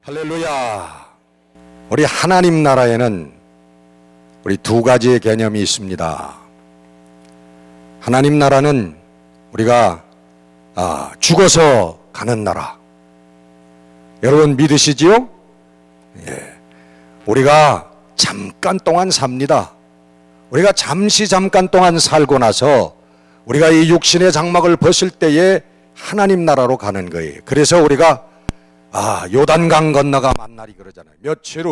할렐루야. 우리 하나님 나라에는 우리 두 가지의 개념이 있습니다. 하나님 나라는 우리가 죽어서 가는 나라. 여러분 믿으시지요? 예. 우리가 잠깐 동안 삽니다. 우리가 잠깐 동안 살고 나서 우리가 이 육신의 장막을 벗을 때에 하나님 나라로 가는 거예요. 그래서 우리가 요단강 건너가 만나리 그러잖아요. 며칠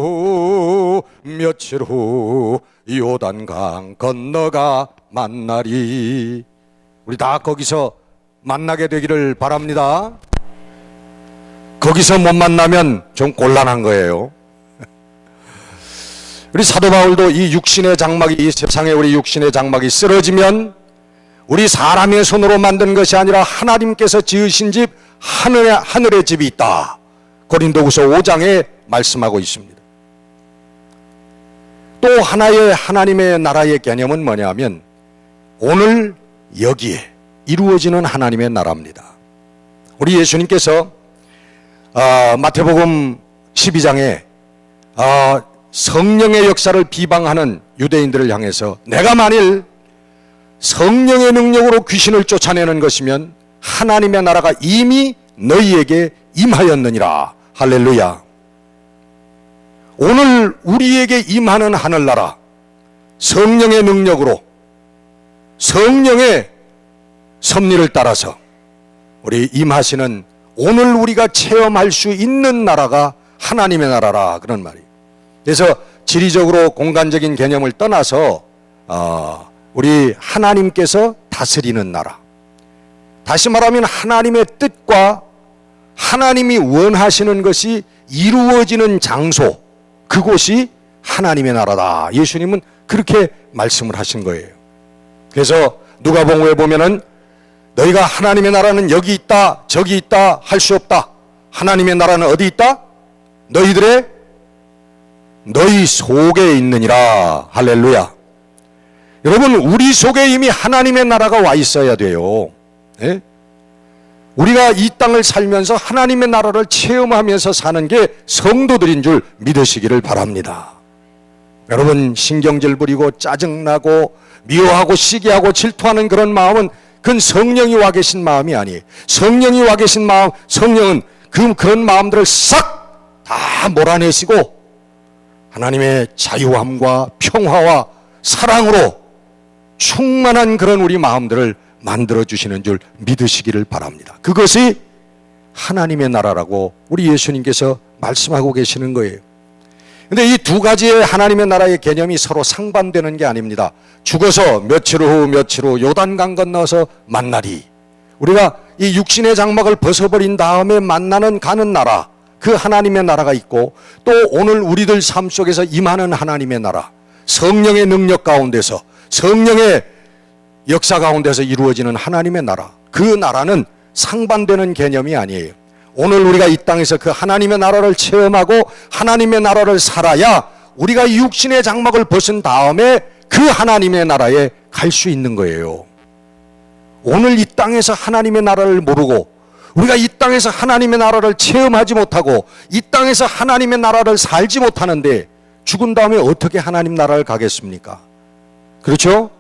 후 요단강 건너가 만나리. 우리 다 거기서 만나게 되기를 바랍니다. 거기서 못 만나면 좀 곤란한 거예요. 우리 사도 바울도 이 육신의 장막이, 이 세상에 우리 육신의 장막이 쓰러지면 우리 사람의 손으로 만든 것이 아니라 하나님께서 지으신 집, 하늘의 집이 있다. 고린도후서 5장에 말씀하고 있습니다. 또 하나의 하나님의 나라의 개념은 뭐냐면 오늘 여기에 이루어지는 하나님의 나라입니다. 우리 예수님께서 마태복음 12장에 성령의 역사를 비방하는 유대인들을 향해서 내가 만일 성령의 능력으로 귀신을 쫓아내는 것이면 하나님의 나라가 이미 너희에게 임하였느니라. 할렐루야. 오늘 우리에게 임하는 하늘나라, 성령의 능력으로 성령의 섭리를 따라서 우리 임하시는 오늘 우리가 체험할 수 있는 나라가 하나님의 나라라 그런 말이에요. 그래서 지리적으로 공간적인 개념을 떠나서 우리 하나님께서 다스리는 나라, 다시 말하면 하나님의 뜻과 하나님이 원하시는 것이 이루어지는 장소, 그곳이 하나님의 나라다. 예수님은 그렇게 말씀을 하신 거예요. 그래서 누가복음에 보면은 너희가 하나님의 나라는 여기 있다 저기 있다 할 수 없다. 하나님의 나라는 어디 있다? 너희 속에 있느니라. 할렐루야. 여러분 우리 속에 이미 하나님의 나라가 와 있어야 돼요. 예? 우리가 이 땅을 살면서 하나님의 나라를 체험하면서 사는 게 성도들인 줄 믿으시기를 바랍니다. 여러분 신경질 부리고 짜증나고 미워하고 시기하고 질투하는 그런 마음은 그건 성령이 와 계신 마음이 아니에요. 성령이 와 계신 마음, 성령은 그런 마음들을 싹 다 몰아내시고 하나님의 자유함과 평화와 사랑으로 충만한 그런 우리 마음들을 만들어주시는 줄 믿으시기를 바랍니다. 그것이 하나님의 나라라고 우리 예수님께서 말씀하고 계시는 거예요. 근데 이 두 가지의 하나님의 나라의 개념이 서로 상반되는 게 아닙니다. 죽어서 며칠 후 요단강 건너서 만나리. 우리가 이 육신의 장막을 벗어버린 다음에 가는 나라, 그 하나님의 나라가 있고 또 오늘 우리들 삶 속에서 임하는 하나님의 나라, 성령의 능력 가운데서 성령의 역사 가운데서 이루어지는 하나님의 나라, 그 나라는 상반되는 개념이 아니에요. 오늘 우리가 이 땅에서 그 하나님의 나라를 체험하고 하나님의 나라를 살아야 우리가 육신의 장막을 벗은 다음에 그 하나님의 나라에 갈 수 있는 거예요. 오늘 이 땅에서 하나님의 나라를 모르고 우리가 이 땅에서 하나님의 나라를 체험하지 못하고 이 땅에서 하나님의 나라를 살지 못하는데 죽은 다음에 어떻게 하나님 나라를 가겠습니까? 그렇죠?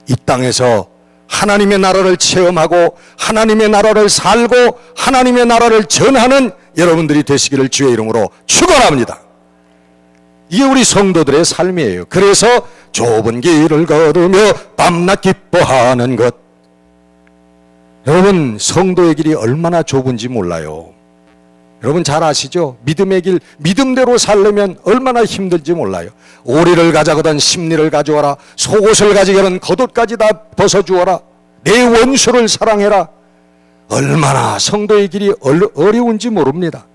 이 땅에서 하나님의 나라를 체험하고 하나님의 나라를 살고 하나님의 나라를 전하는 여러분들이 되시기를 주의 이름으로 축원합니다. 이게 우리 성도들의 삶이에요. 그래서 좁은 길을 걸으며 밤낮 기뻐하는 것. 여러분 성도의 길이 얼마나 좁은지 몰라요. 여러분 잘 아시죠? 믿음의 길, 믿음대로 살려면 얼마나 힘들지 몰라요. 오리를 가져가든 심리를 가져와라. 속옷을 가져가든 겉옷까지 다 벗어주어라. 내 원수를 사랑해라. 얼마나 성도의 길이 어려운지 모릅니다.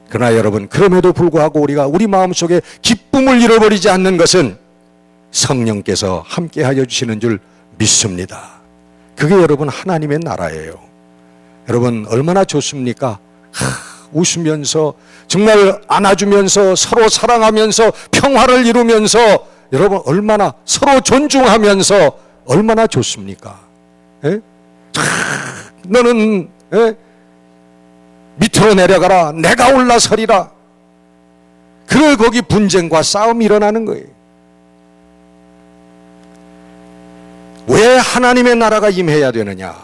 그러나 여러분, 그럼에도 불구하고 우리가 우리 마음속에 기쁨을 잃어버리지 않는 것은 성령께서 함께하여 주시는 줄 믿습니다. 그게 여러분 하나님의 나라예요. 여러분 얼마나 좋습니까? 웃으면서 정말 안아주면서 서로 사랑하면서 평화를 이루면서 여러분 얼마나 서로 존중하면서 얼마나 좋습니까? 에? 너는 밑으로 내려가라. 내가 올라서리라. 그걸 거기 분쟁과 싸움이 일어나는 거예요. 왜 하나님의 나라가 임해야 되느냐?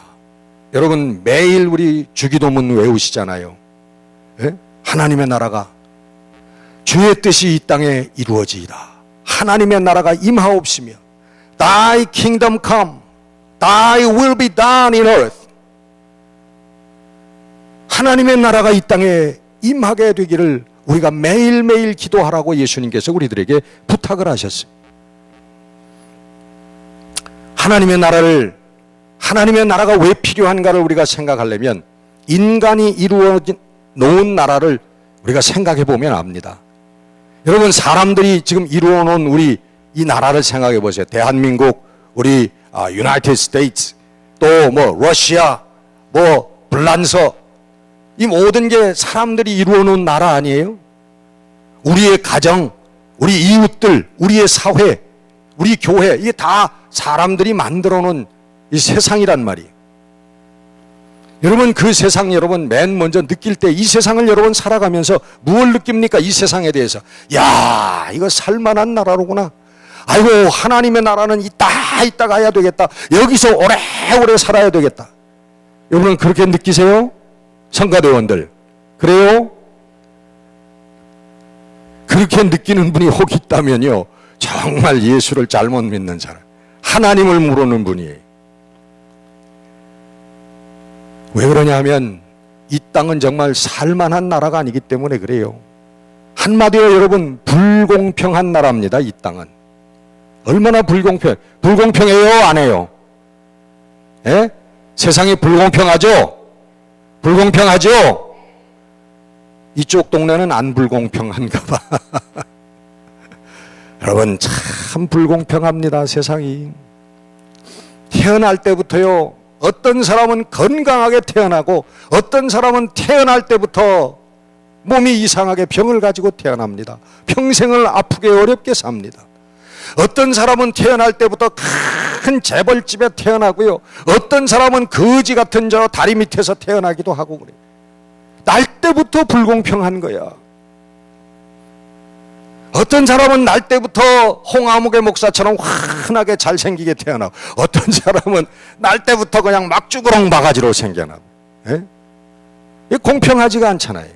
여러분 매일 우리 주기도문 외우시잖아요. 예? 하나님의 나라가 주의 뜻이 이 땅에 이루어지이다. 하나님의 나라가 임하옵시며 Thy kingdom come, Thy will be done in earth. 하나님의 나라가 이 땅에 임하게 되기를 우리가 매일매일 기도하라고 예수님께서 우리들에게 부탁을 하셨어요. 하나님의 나라가 왜 필요한가를 우리가 생각하려면 인간이 이루어 놓은 나라를 우리가 생각해 보면 압니다. 여러분 사람들이 지금 이루어 놓은 우리 이 나라를 생각해 보세요. 대한민국, 우리 유나이티드 스테이츠, 또 뭐 러시아, 뭐 불란서, 이 모든 게 사람들이 이루어 놓은 나라 아니에요? 우리의 가정, 우리 이웃들, 우리의 사회, 우리 교회, 이게 다 사람들이 만들어 놓은 이 세상이란 말이에요. 여러분 그 세상 여러분 맨 먼저 느낄 때 이 세상을 여러분 살아가면서 무엇을 느낍니까? 이 세상에 대해서. 야, 이거 살만한 나라로구나. 아이고 하나님의 나라는 이따 가야 되겠다. 여기서 오래오래 살아야 되겠다. 여러분 그렇게 느끼세요? 성가대원들 그래요? 그렇게 느끼는 분이 혹 있다면요 정말 예수를 잘못 믿는 사람, 하나님을 모르는 분이에요. 왜 그러냐 하면 이 땅은 정말 살만한 나라가 아니기 때문에 그래요. 한마디로 여러분 불공평한 나라입니다. 이 땅은 얼마나 불공평해요? 안 해요? 예? 세상이 불공평하죠? 불공평하죠? 이쪽 동네는 안 불공평한가 봐. 여러분 참 불공평합니다. 세상이. 태어날 때부터요 어떤 사람은 건강하게 태어나고 어떤 사람은 태어날 때부터 몸이 이상하게 병을 가지고 태어납니다. 평생을 아프게 어렵게 삽니다. 어떤 사람은 태어날 때부터 큰 재벌집에 태어나고요. 어떤 사람은 거지 같은 저 다리 밑에서 태어나기도 하고 그래요. 날 때부터 불공평한 거야. 어떤 사람은 날 때부터 홍아무개 목사처럼 환하게 잘생기게 태어나고 어떤 사람은 날 때부터 그냥 막주그렁 바가지로 생겨나고. 예? 이게 공평하지가 않잖아요.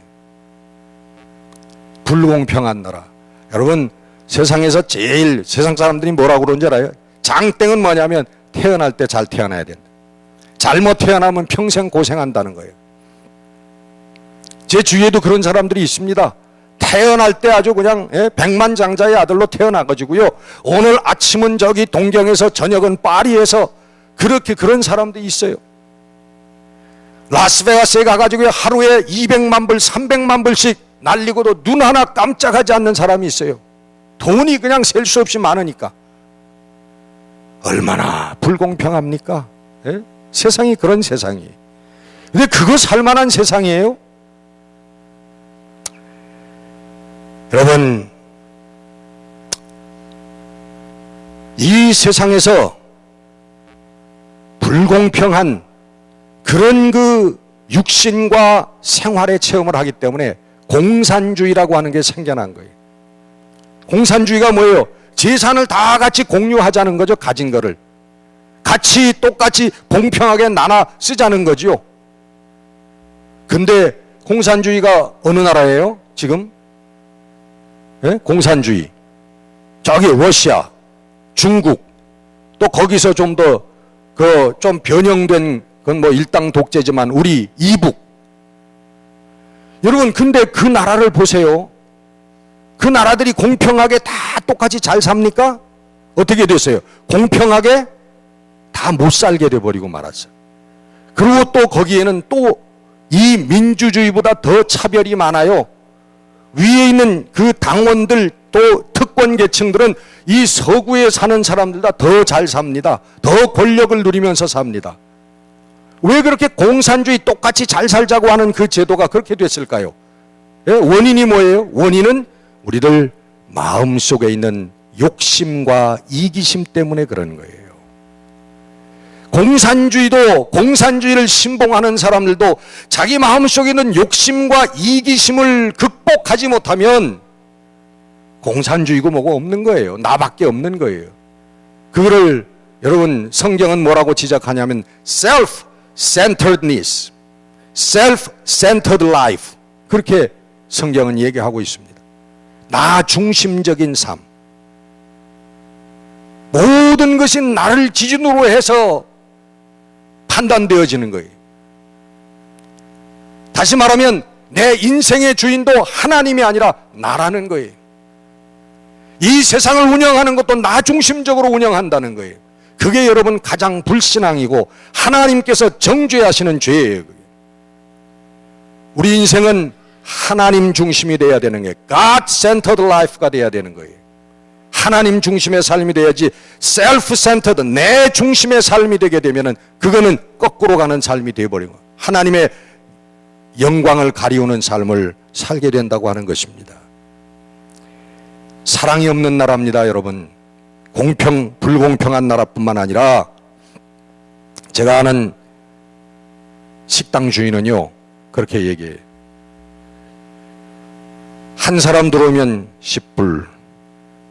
불공평한 나라. 여러분 세상에서 제일 세상 사람들이 뭐라고 그러는지 알아요? 장땡은 뭐냐면 태어날 때 잘 태어나야 된다. 잘못 태어나면 평생 고생한다는 거예요. 제 주위에도 그런 사람들이 있습니다. 태어날 때 아주 그냥 백만장자의 아들로 태어나가지고요. 오늘 아침은 저기 동경에서 저녁은 파리에서 그렇게 그런 사람도 있어요. 라스베가스에 가가지고 하루에 200만 불, 300만 불씩 날리고도 눈 하나 깜짝하지 않는 사람이 있어요. 돈이 그냥 셀 수 없이 많으니까. 얼마나 불공평합니까? 예? 세상이 그런 세상이에요. 근데 그거 살만한 세상이에요? 여러분 이 세상에서 불공평한 그런 그 육신과 생활의 체험을 하기 때문에 공산주의라고 하는 게 생겨난 거예요. 공산주의가 뭐예요? 재산을 다 같이 공유하자는 거죠. 가진 거를 같이 똑같이 공평하게 나눠 쓰자는 거죠. 근데 공산주의가 어느 나라예요? 지금? 예? 공산주의 저기 러시아, 중국, 또 거기서 좀 더 좀 변형된 건 뭐 일당 독재지만 우리 이북, 여러분, 근데 그 나라를 보세요. 그 나라들이 공평하게 다 똑같이 잘 삽니까? 어떻게 됐어요? 공평하게 다 못 살게 돼버리고 말았어요. 그리고 또 거기에는 또 이 민주주의보다 더 차별이 많아요. 위에 있는 그 당원들 또 특권 계층들은 이 서구에 사는 사람들보다 더 잘 삽니다. 더 권력을 누리면서 삽니다. 왜 그렇게 공산주의 똑같이 잘 살자고 하는 그 제도가 그렇게 됐을까요? 예? 원인이 뭐예요? 원인은 우리들 마음속에 있는 욕심과 이기심 때문에 그런 거예요. 공산주의를 신봉하는 사람들도 자기 마음속에 있는 욕심과 이기심을 극복하지 못하면 공산주의고 뭐고 없는 거예요. 나밖에 없는 거예요. 그거를 여러분 성경은 뭐라고 지적하냐면 self-centeredness, self-centered life, 그렇게 성경은 얘기하고 있습니다. 나 중심적인 삶. 모든 것이 나를 기준으로 해서 판단되어지는 거예요. 다시 말하면 내 인생의 주인도 하나님이 아니라 나라는 거예요. 이 세상을 운영하는 것도 나 중심적으로 운영한다는 거예요. 그게 여러분 가장 불신앙이고 하나님께서 정죄하시는 죄예요. 우리 인생은 하나님 중심이 돼야 되는 게 God-centered life가 돼야 되는 거예요. 하나님 중심의 삶이 돼야지 self-centered, 내 중심의 삶이 되게 되면은 그거는 거꾸로 가는 삶이 되어버리고 하나님의 영광을 가리우는 삶을 살게 된다고 하는 것입니다. 사랑이 없는 나라입니다, 여러분. 불공평한 나라뿐만 아니라 제가 아는 식당 주인은요 그렇게 얘기해요. 한 사람 들어오면 10불,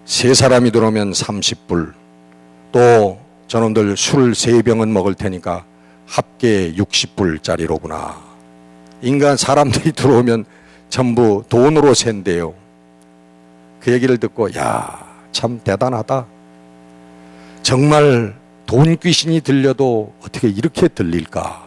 세 사람이 들어오면 30불, 또 저놈들 술 3병은 먹을 테니까 합계 60불짜리로구나. 인간 사람들이 들어오면 전부 돈으로 샌대요. 그 얘기를 듣고 야, 참 대단하다. 정말 돈 귀신이 들려도 어떻게 이렇게 들릴까?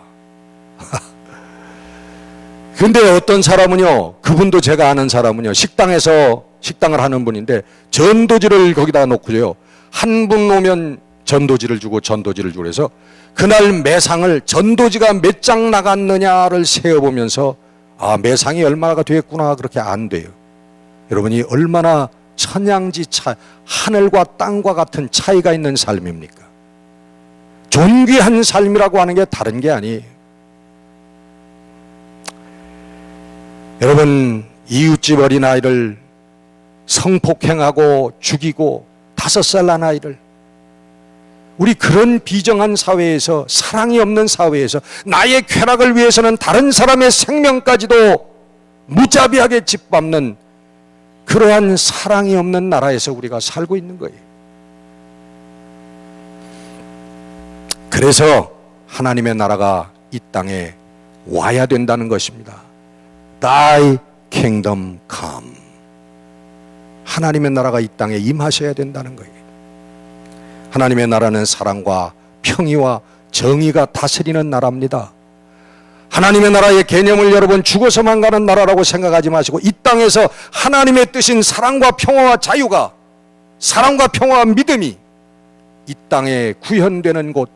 근데 어떤 사람은요, 그분도 제가 아는 사람은요, 식당을 하는 분인데 전도지를 거기다 놓고요, 한 분 오면 전도지를 주고 해서 그날 매상을 전도지가 몇 장 나갔느냐를 세어보면서 아, 매상이 얼마가 되겠구나, 그렇게 안 돼요. 여러분이 얼마나 천양지 하늘과 땅과 같은 차이가 있는 삶입니까? 존귀한 삶이라고 하는 게 다른 게 아니에요. 여러분, 이웃집 어린아이를 성폭행하고 죽이고 5살 난 아이를, 우리 그런 비정한 사회에서, 사랑이 없는 사회에서 나의 쾌락을 위해서는 다른 사람의 생명까지도 무자비하게 짓밟는 그러한 사랑이 없는 나라에서 우리가 살고 있는 거예요. 그래서 하나님의 나라가 이 땅에 와야 된다는 것입니다. Thy kingdom come. 하나님의 나라가 이 땅에 임하셔야 된다는 거예요. 하나님의 나라는 사랑과 평의와 정의가 다스리는 나라입니다. 하나님의 나라의 개념을 여러분 죽어서만 가는 나라라고 생각하지 마시고 이 땅에서 하나님의 뜻인 사랑과 평화와 자유가, 사랑과 평화와 믿음이 이 땅에 구현되는 곳,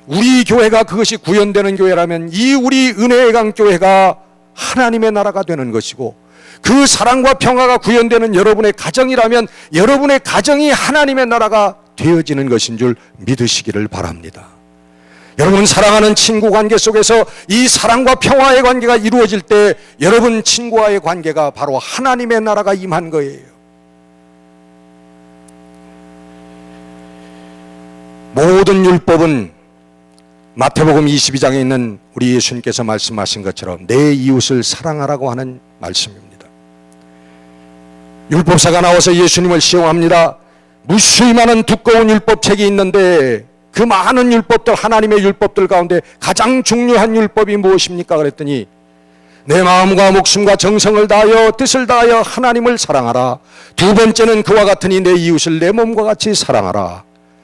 우리 교회가 그것이 구현되는 교회라면 이 우리 은혜의 강 교회가 하나님의 나라가 되는 것이고, 그 사랑과 평화가 구현되는 여러분의 가정이라면 여러분의 가정이 하나님의 나라가 되어지는 것인 줄 믿으시기를 바랍니다. 여러분, 사랑하는 친구 관계 속에서 이 사랑과 평화의 관계가 이루어질 때 여러분 친구와의 관계가 바로 하나님의 나라가 임한 거예요. 모든 율법은 마태복음 22장에 있는 우리 예수님께서 말씀하신 것처럼 내 이웃을 사랑하라고 하는 말씀입니다. 율법사가 나와서 예수님을 시험합니다. 무수히 많은 두꺼운 율법책이 있는데 그 많은 율법들, 하나님의 율법들 가운데 가장 중요한 율법이 무엇입니까? 그랬더니 내 마음과 목숨과 정성을 다하여 뜻을 다하여 하나님을 사랑하라. 두 번째는 그와 같으니 내 이웃을 내 몸과 같이 사랑하라.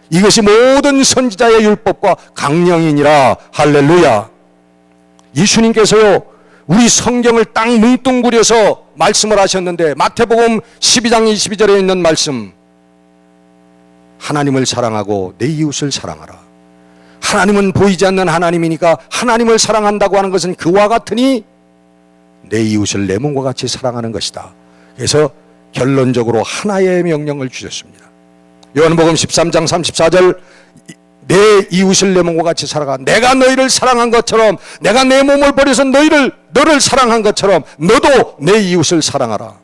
이것이 모든 선지자의 율법과 강령이니라. 할렐루야. 예수님께서요, 우리 성경을 딱 뭉뚱그려서 말씀을 하셨는데, 마태복음 12장 22절에 있는 말씀, 하나님을 사랑하고 내 이웃을 사랑하라. 하나님은 보이지 않는 하나님이니까 하나님을 사랑한다고 하는 것은 그와 같으니 내 이웃을 내 몸과 같이 사랑하는 것이다. 그래서 결론적으로 하나의 명령을 주셨습니다. 요한복음 13장 34절, 내 이웃을 내 몸과 같이 사랑하라. 내가 너희를 사랑한 것처럼, 내가 내 몸을 버려서 너를 사랑한 것처럼 너도 내 이웃을 사랑하라.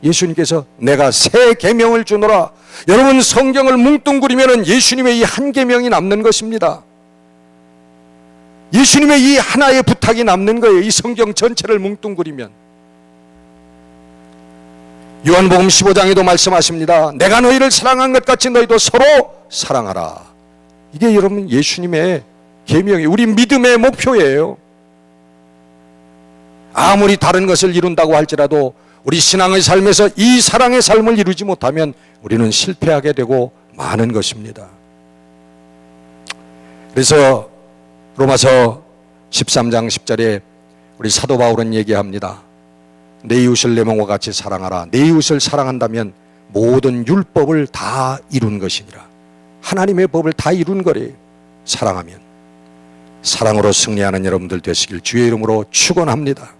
예수님께서 내가 새 계명을 주노라. 여러분, 성경을 뭉뚱그리면 예수님의 이 한 계명이 남는 것입니다. 예수님의 이 하나의 부탁이 남는 거예요. 이 성경 전체를 뭉뚱그리면. 요한복음 15장에도 말씀하십니다. 내가 너희를 사랑한 것 같이 너희도 서로 사랑하라. 이게 여러분 예수님의 계명이, 우리 믿음의 목표예요. 아무리 다른 것을 이룬다고 할지라도 우리 신앙의 삶에서 이 사랑의 삶을 이루지 못하면 우리는 실패하게 되고 마는 것입니다. 그래서 로마서 13장 10절에 우리 사도 바울은 얘기합니다. 내 이웃을 내 몸과 같이 사랑하라. 내 이웃을 사랑한다면 모든 율법을 다 이룬 것이니라. 하나님의 법을 다 이룬 거래요. 사랑하면. 사랑으로 승리하는 여러분들 되시길 주의 이름으로 축원합니다.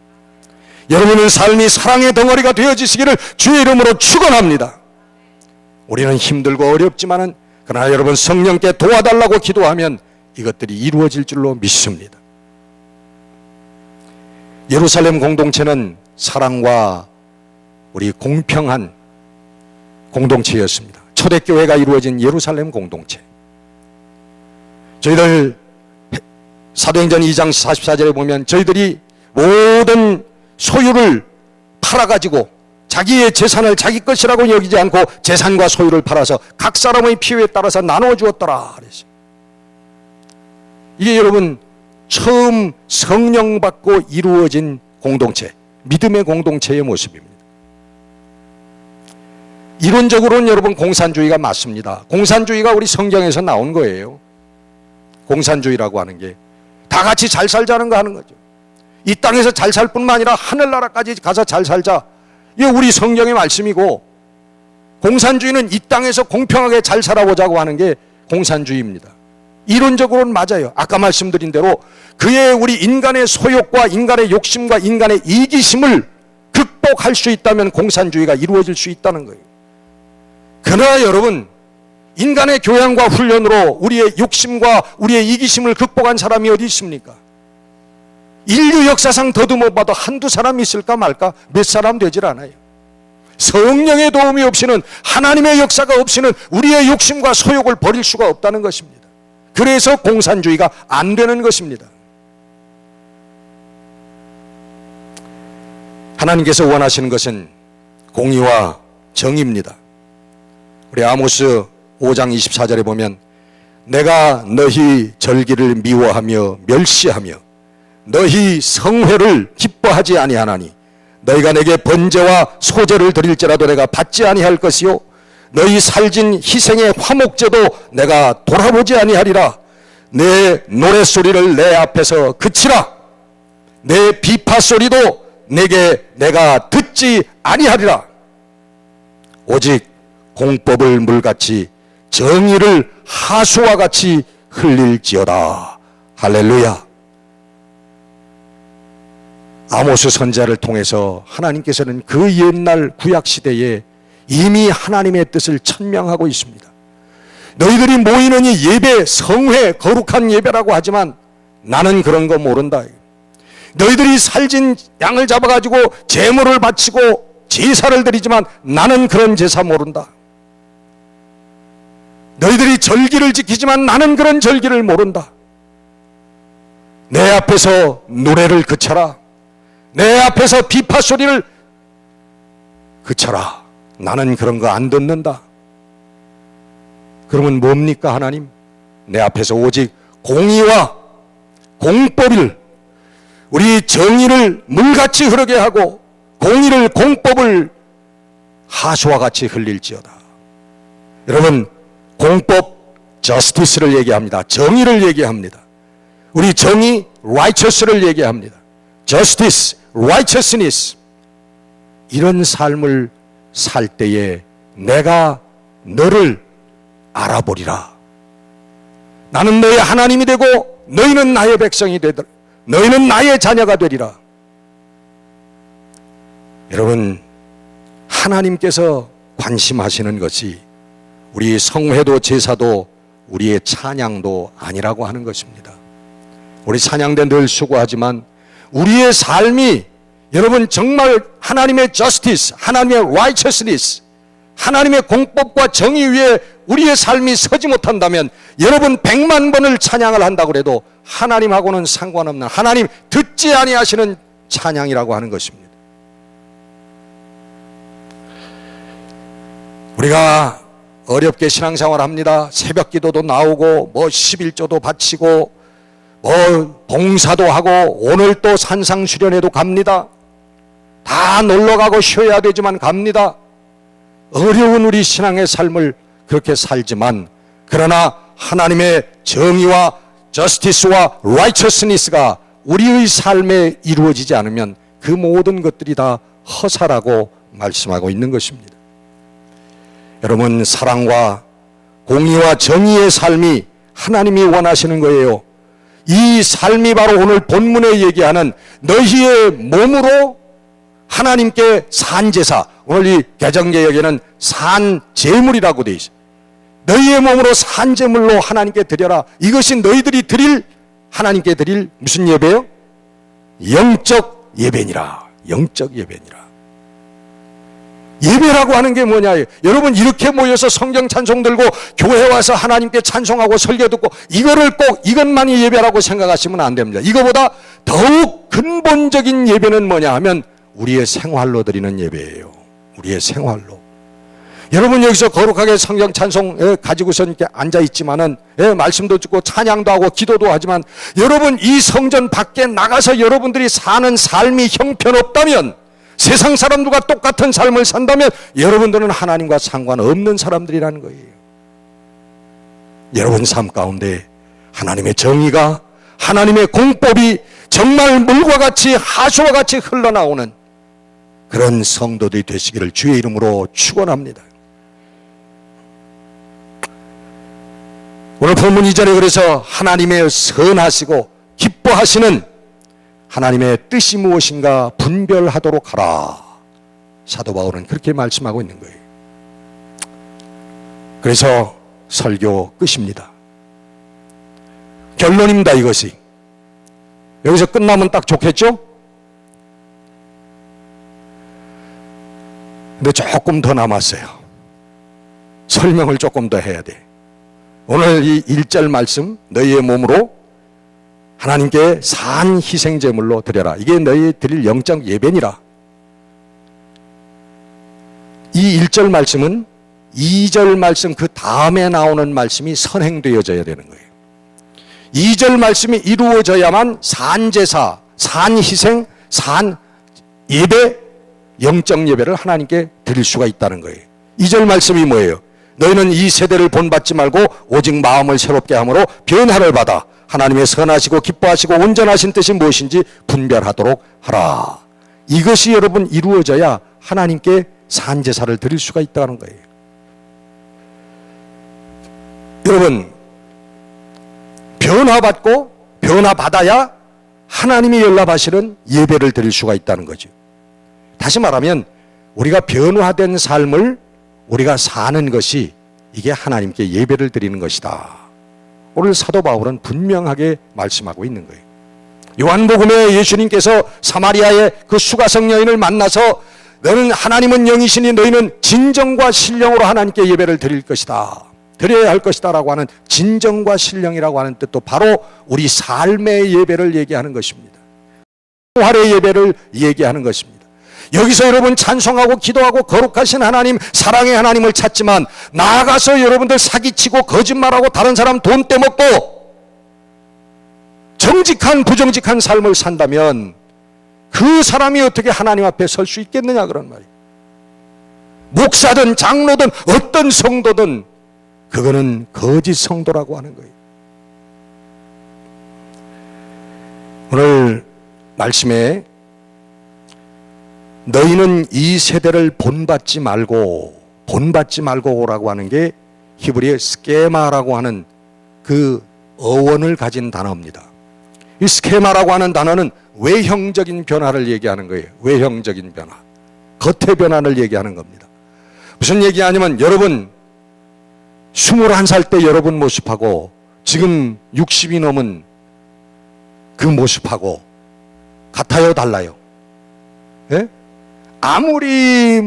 여러분의 삶이 사랑의 덩어리가 되어지시기를 주의 이름으로 축원합니다. 우리는 힘들고 어렵지만은 그러나 여러분 성령께 도와달라고 기도하면 이것들이 이루어질 줄로 믿습니다. 예루살렘 공동체는 사랑과 우리 공평한 공동체였습니다. 초대교회가 이루어진 예루살렘 공동체. 저희들 사도행전 2장 44절에 보면 저희들이 모든 소유를 팔아가지고 자기의 재산을 자기 것이라고 여기지 않고 재산과 소유를 팔아서 각 사람의 필요에 따라서 나눠 주었더라. 이게 여러분 처음 성령 받고 이루어진 공동체, 믿음의 공동체의 모습입니다. 이론적으로는 여러분 공산주의가 맞습니다. 공산주의가 우리 성경에서 나온 거예요. 공산주의라고 하는 게 다 같이 잘 살자는 거 하는 거죠. 이 땅에서 잘 살 뿐만 아니라 하늘나라까지 가서 잘 살자. 이게 우리 성경의 말씀이고, 공산주의는 이 땅에서 공평하게 잘 살아보자고 하는 게 공산주의입니다. 이론적으로는 맞아요. 아까 말씀드린 대로 그의 우리 인간의 소욕과 인간의 욕심과 인간의 이기심을 극복할 수 있다면 공산주의가 이루어질 수 있다는 거예요. 그러나 여러분, 인간의 교양과 훈련으로 우리의 욕심과 우리의 이기심을 극복한 사람이 어디 있습니까? 인류 역사상 더듬어 봐도 한두 사람 있을까 말까? 몇 사람 되질 않아요. 성령의 도움이 없이는, 하나님의 역사가 없이는 우리의 욕심과 소욕을 버릴 수가 없다는 것입니다. 그래서 공산주의가 안 되는 것입니다. 하나님께서 원하시는 것은 공의와 정의입니다. 우리 아모스 5장 24절에 보면 내가 너희 절기를 미워하며 멸시하며 너희 성회를 기뻐하지 아니하나니 너희가 내게 번제와 소제를 드릴지라도 내가 받지 아니할 것이요 너희 살진 희생의 화목제도 내가 돌아보지 아니하리라. 내 노랫소리를 내 앞에서 그치라. 내 비파소리도 내가 듣지 아니하리라. 오직 공법을 물같이 정의를 하수와 같이 흘릴지어다. 할렐루야. 아모스 선지자를 통해서 하나님께서는 그 옛날 구약시대에 이미 하나님의 뜻을 천명하고 있습니다. 너희들이 모이는 이 예배, 성회, 거룩한 예배라고 하지만 나는 그런 거 모른다. 너희들이 살진 양을 잡아가지고 제물을 바치고 제사를 드리지만 나는 그런 제사 모른다. 너희들이 절기를 지키지만 나는 그런 절기를 모른다. 내 앞에서 노래를 그쳐라. 내 앞에서 비파 소리를 그쳐라. 나는 그런 거 안 듣는다. 그러면 뭡니까 하나님? 내 앞에서 오직 공의와 공법을, 우리 정의를 물같이 흐르게 하고 공의를, 공법을 하수와 같이 흘릴지어다. 여러분, 공법, justice를 얘기합니다. 정의를 얘기합니다. 우리 정의, righteous를 얘기합니다. justice, righteousness 이런 삶을 살 때에 내가 너를 알아보리라. 나는 너의 하나님이 되고 너희는 나의 백성이 되리라. 너희는 나의 자녀가 되리라. 여러분, 하나님께서 관심하시는 것이 우리 성회도 제사도 우리의 찬양도 아니라고 하는 것입니다. 우리 찬양대 늘 수고하지만 우리의 삶이 여러분 정말 하나님의 justice, 하나님의 righteousness, 하나님의 공법과 정의 위에 우리의 삶이 서지 못한다면 여러분 100만 번을 찬양을 한다고 해도 하나님하고는 상관없는, 하나님 듣지 아니하시는 찬양이라고 하는 것입니다. 우리가 어렵게 신앙생활 합니다. 새벽 기도도 나오고 11조도 바치고 봉사도 하고 오늘 또 산상수련회도 갑니다. 다 놀러가고 쉬어야 되지만 갑니다. 어려운 우리 신앙의 삶을 그렇게 살지만 그러나 하나님의 정의와 justice와 righteousness가 우리의 삶에 이루어지지 않으면 그 모든 것들이 다 허사라고 말씀하고 있는 것입니다. 여러분, 사랑과 공의와 정의의 삶이 하나님이 원하시는 거예요. 이 삶이 바로 오늘 본문에 얘기하는 너희의 몸으로 하나님께 산제사, 오늘 이 개정개혁에는 산제물이라고 되어 있어요. 너희의 몸으로 산제물로 하나님께 드려라. 이것이 너희들이 드릴, 하나님께 드릴 무슨 예배요? 영적 예배니라. 영적 예배니라. 예배라고 하는 게 뭐냐? 여러분, 이렇게 모여서 성경 찬송 들고 교회 와서 하나님께 찬송하고 설교 듣고 이거를 꼭 이것만이 예배라고 생각하시면 안 됩니다. 이거보다 더욱 근본적인 예배는 뭐냐 하면 우리의 생활로 드리는 예배예요. 우리의 생활로. 여러분, 여기서 거룩하게 성경 찬송 가지고서 이렇게 앉아있지만은 말씀도 듣고 찬양도 하고 기도도 하지만 여러분, 이 성전 밖에 나가서 여러분들이 사는 삶이 형편없다면, 세상 사람들과 똑같은 삶을 산다면 여러분들은 하나님과 상관없는 사람들이라는 거예요. 여러분 삶 가운데 하나님의 정의가, 하나님의 공법이 정말 물과 같이 하수와 같이 흘러나오는 그런 성도들이 되시기를 주의 이름으로 축원합니다. 오늘 본문 2절에 그래서 하나님의 선하시고 기뻐하시는 하나님의 뜻이 무엇인가 분별하도록 하라. 사도 바울은 그렇게 말씀하고 있는 거예요. 그래서 설교 끝입니다. 결론입니다, 이것이. 여기서 끝나면 딱 좋겠죠? 근데 조금 더 남았어요. 설명을 조금 더 해야 돼. 오늘 이 1절 말씀, 너희의 몸으로 하나님께 산 희생제물로 드려라. 이게 너희 드릴 영적 예배니라. 이 1절 말씀은 2절 말씀 그 다음에 나오는 말씀이 선행되어져야 되는 거예요. 2절 말씀이 이루어져야만 산제사, 산희생, 산예배, 영적 예배를 하나님께 드릴 수가 있다는 거예요. 2절 말씀이 뭐예요? 너희는 이 세대를 본받지 말고 오직 마음을 새롭게 함으로 변화를 받아 하나님의 선하시고 기뻐하시고 온전하신 뜻이 무엇인지 분별하도록 하라. 이것이 여러분 이루어져야 하나님께 산제사를 드릴 수가 있다는 거예요. 여러분, 변화받고 변화받아야 하나님이 연락하시는 예배를 드릴 수가 있다는 거죠. 다시 말하면 우리가 변화된 삶을 우리가 사는 것이 이게 하나님께 예배를 드리는 것이다. 오늘 사도 바울은 분명하게 말씀하고 있는 거예요. 요한복음에 예수님께서 사마리아의 그 수가성 여인을 만나서 너는 하나님은 영이시니 너희는 진정과 신령으로 하나님께 예배를 드릴 것이다. 드려야 할 것이다 라고 하는 진정과 신령이라고 하는 뜻도 바로 우리 삶의 예배를 얘기하는 것입니다. 생활의 예배를 얘기하는 것입니다. 여기서 여러분 찬송하고 기도하고 거룩하신 하나님, 사랑의 하나님을 찾지만 나아가서 여러분들 사기치고 거짓말하고 다른 사람 돈 떼먹고 정직한 부정직한 삶을 산다면 그 사람이 어떻게 하나님 앞에 설 수 있겠느냐 그런 말이에요. 목사든 장로든 어떤 성도든 그거는 거짓 성도라고 하는 거예요. 오늘 말씀에 너희는 이 세대를 본받지 말고라고 하는 게 히브리어 스케마라고 하는 그 어원을 가진 단어입니다. 이 스케마라고 하는 단어는 외형적인 변화를 얘기하는 거예요. 외형적인 변화. 겉의 변화를 얘기하는 겁니다. 무슨 얘기하냐면 여러분 21살 때 여러분 모습하고 지금 60이 넘은 그 모습하고 같아요, 달라요? 예? 아무리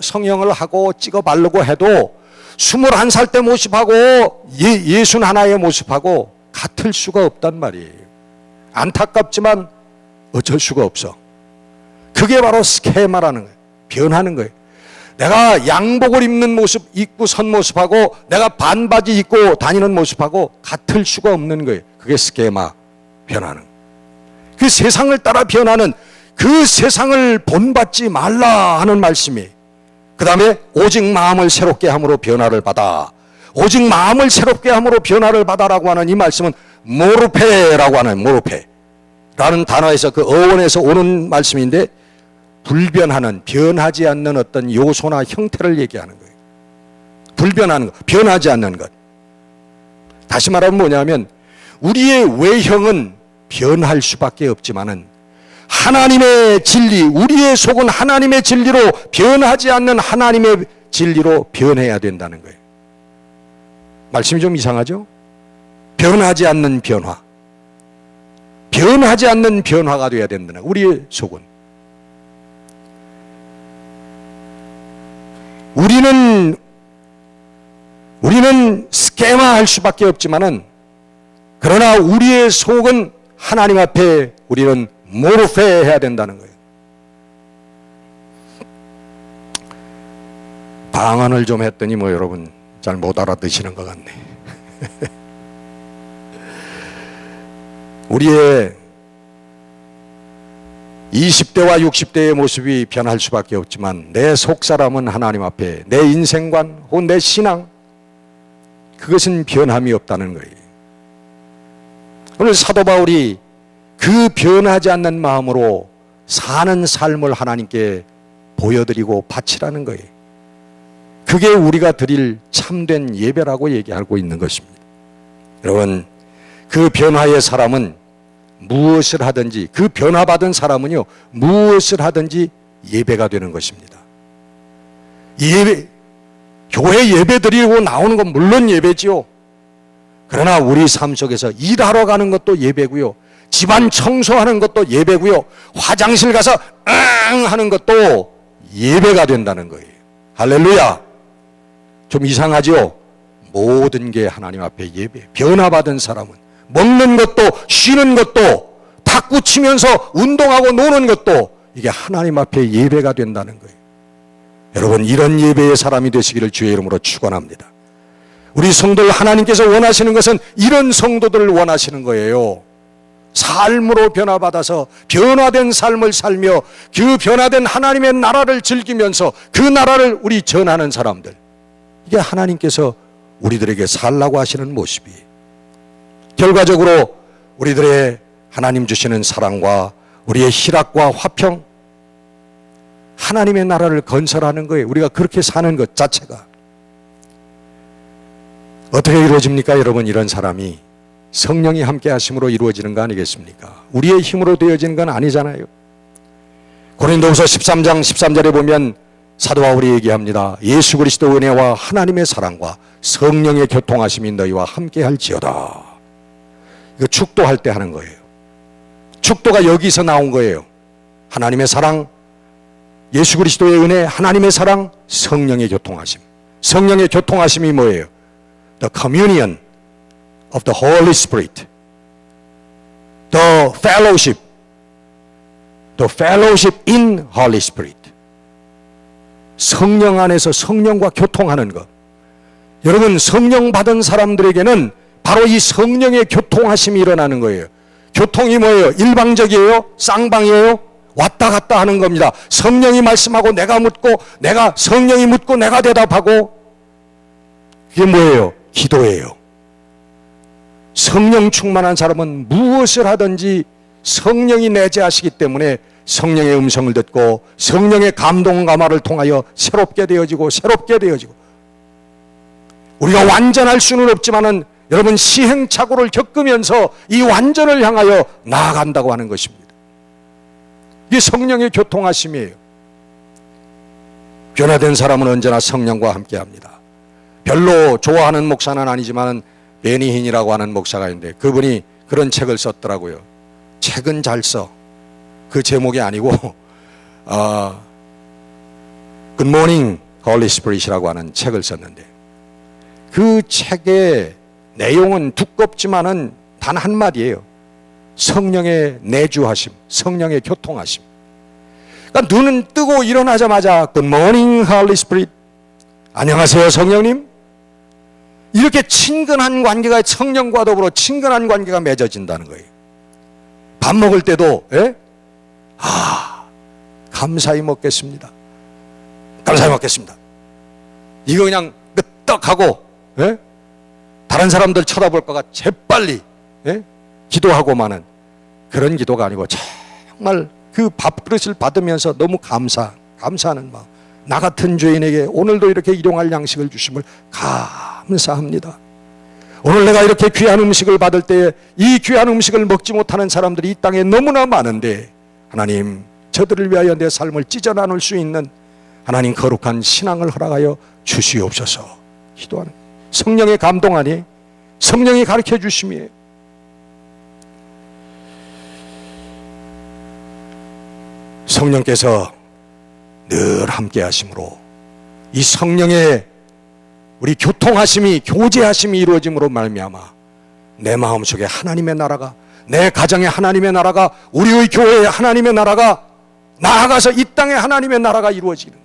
성형을 하고 찍어 바르고 해도 21살 때 모습하고 61의 모습하고 같을 수가 없단 말이에요. 안타깝지만 어쩔 수가 없어. 그게 바로 스케마라는 거예요. 변하는 거예요. 내가 양복을 입는 모습, 입고 선 모습하고 내가 반바지 입고 다니는 모습하고 같을 수가 없는 거예요. 그게 스케마, 변하는. 그 세상을 따라 변하는 그 세상을 본받지 말라 하는 말씀이. 그 다음에 오직 마음을 새롭게 함으로 변화를 받아. 오직 마음을 새롭게 함으로 변화를 받아라고 하는 이 말씀은 모르페라고 하는, 모르페라는 단어에서 그 어원에서 오는 말씀인데 불변하는, 변하지 않는 어떤 요소나 형태를 얘기하는 거예요. 불변하는 것, 변하지 않는 것. 다시 말하면 뭐냐면 우리의 외형은 변할 수밖에 없지만은 하나님의 진리, 우리의 속은 하나님의 진리로 변하지 않는 하나님의 진리로 변해야 된다는 거예요. 말씀이 좀 이상하죠? 변하지 않는 변화. 변하지 않는 변화가 되어야 된다는 거예요. 우리의 속은. 우리는 스케마할 수밖에 없지만은 그러나 우리의 속은 하나님 앞에 우리는 모르페 해야 된다는 거예요. 방언을 좀 했더니 여러분 잘 못 알아듣시는 것 같네. 우리의 20대와 60대의 모습이 변할 수밖에 없지만 내 속사람은 하나님 앞에 내 인생관 혹은 내 신앙 그것은 변함이 없다는 거예요. 오늘 사도 바울이 그 변하지 않는 마음으로 사는 삶을 하나님께 보여드리고 바치라는 거예요. 그게 우리가 드릴 참된 예배라고 얘기하고 있는 것입니다. 여러분, 그 변화의 사람은 무엇을 하든지, 그 변화받은 사람은요 무엇을 하든지 예배가 되는 것입니다. 교회 예배 드리고 나오는 건 물론 예배지요. 그러나 우리 삶 속에서 일하러 가는 것도 예배고요, 집안 청소하는 것도 예배고요, 화장실 가서 응 하는 것도 예배가 된다는 거예요. 할렐루야. 좀 이상하죠? 모든 게 하나님 앞에 예배. 변화받은 사람은 먹는 것도 쉬는 것도 탁구 치면서 운동하고 노는 것도 이게 하나님 앞에 예배가 된다는 거예요. 여러분, 이런 예배의 사람이 되시기를 주의 이름으로 축원합니다. 우리 성도들, 하나님께서 원하시는 것은 이런 성도들을 원하시는 거예요. 삶으로 변화받아서 변화된 삶을 살며 그 변화된 하나님의 나라를 즐기면서 그 나라를 우리 전하는 사람들, 이게 하나님께서 우리들에게 살라고 하시는 모습이에요. 결과적으로 우리들의 하나님 주시는 사랑과 우리의 희락과 화평, 하나님의 나라를 건설하는 거예요. 우리가 그렇게 사는 것 자체가. 어떻게 이루어집니까? 여러분, 이런 사람이 성령이 함께 하심으로 이루어지는 거 아니겠습니까? 우리의 힘으로 되어지는 건 아니잖아요. 고린도후서 13장 13절에 보면 사도 바울이 얘기합니다. 예수 그리스도 은혜와 하나님의 사랑과 성령의 교통하심이 너희와 함께 할지어다. 이거 축도할 때 하는 거예요. 축도가 여기서 나온 거예요. 하나님의 사랑, 예수 그리스도의 은혜, 하나님의 사랑, 성령의 교통하심. 성령의 교통하심이 뭐예요? The communion of the Holy Spirit. The fellowship in Holy Spirit. 성령 안에서 성령과 교통하는 것. 여러분, 성령 받은 사람들에게는 바로 이 성령의 교통하심이 일어나는 거예요. 교통이 뭐예요? 일방적이에요? 쌍방이에요? 왔다 갔다 하는 겁니다. 성령이 말씀하고 내가 묻고, 성령이 묻고 내가 대답하고. 그게 뭐예요? 기도예요. 성령 충만한 사람은 무엇을 하든지 성령이 내재하시기 때문에 성령의 음성을 듣고 성령의 감동 감화를 통하여 새롭게 되어지고 우리가 완전할 수는 없지만은 여러분 시행착오를 겪으면서 이 완전을 향하여 나아간다고 하는 것입니다. 이게 성령의 교통하심이에요. 변화된 사람은 언제나 성령과 함께합니다. 별로 좋아하는 목사는 아니지만 베니힌이라고 하는 목사가 있는데 그분이 그런 책을 썼더라고요. 책은 잘 써. 그 제목이 아니고 Good Morning Holy Spirit이라고 하는 책을 썼는데 그 책의 내용은 두껍지만은 단 한마디예요. 성령의 내주하심, 성령의 교통하심. 그러니까 눈은 뜨고 일어나자마자 Good Morning Holy Spirit, 안녕하세요 성령님. 이렇게 친근한 관계가 성령과 더불어 친근한 관계가 맺어진다는 거예요. 밥 먹을 때도 감사히 먹겠습니다. 감사히 먹겠습니다. 이거 그냥 끄떡하고 다른 사람들 쳐다볼까가 재빨리 기도하고만은 그런 기도가 아니고 정말 그 밥그릇을 받으면서 너무 감사하는 마음. 나 같은 죄인에게 오늘도 이렇게 일용할 양식을 주심을 감사합니다. 오늘 내가 이렇게 귀한 음식을 받을 때 이 귀한 음식을 먹지 못하는 사람들이 이 땅에 너무나 많은데 하나님 저들을 위하여 내 삶을 찢어 나눌 수 있는 하나님 거룩한 신앙을 허락하여 주시옵소서. 기도하는 성령의 감동 아니 성령이 가르쳐 주심이에요. 성령께서 늘 함께 하심으로 이 성령의 우리 교통하심이 교제하심이 이루어짐으로 말미암아 내 마음속에 하나님의 나라가 내 가정에 하나님의 나라가 우리의 교회에 하나님의 나라가 나아가서 이 땅에 하나님의 나라가 이루어지는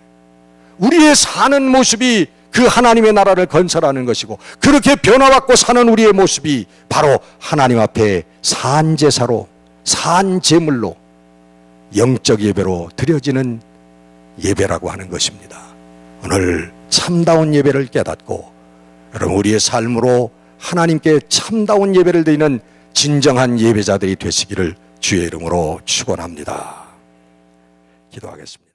우리의 사는 모습이 그 하나님의 나라를 건설하는 것이고 그렇게 변화받고 사는 우리의 모습이 바로 하나님 앞에 산제사로 산제물로 영적 예배로 드려지는 예배라고 하는 것입니다. 오늘 참다운 예배를 깨닫고 여러분 우리의 삶으로 하나님께 참다운 예배를 드리는 진정한 예배자들이 되시기를 주의 이름으로 축원합니다. 기도하겠습니다.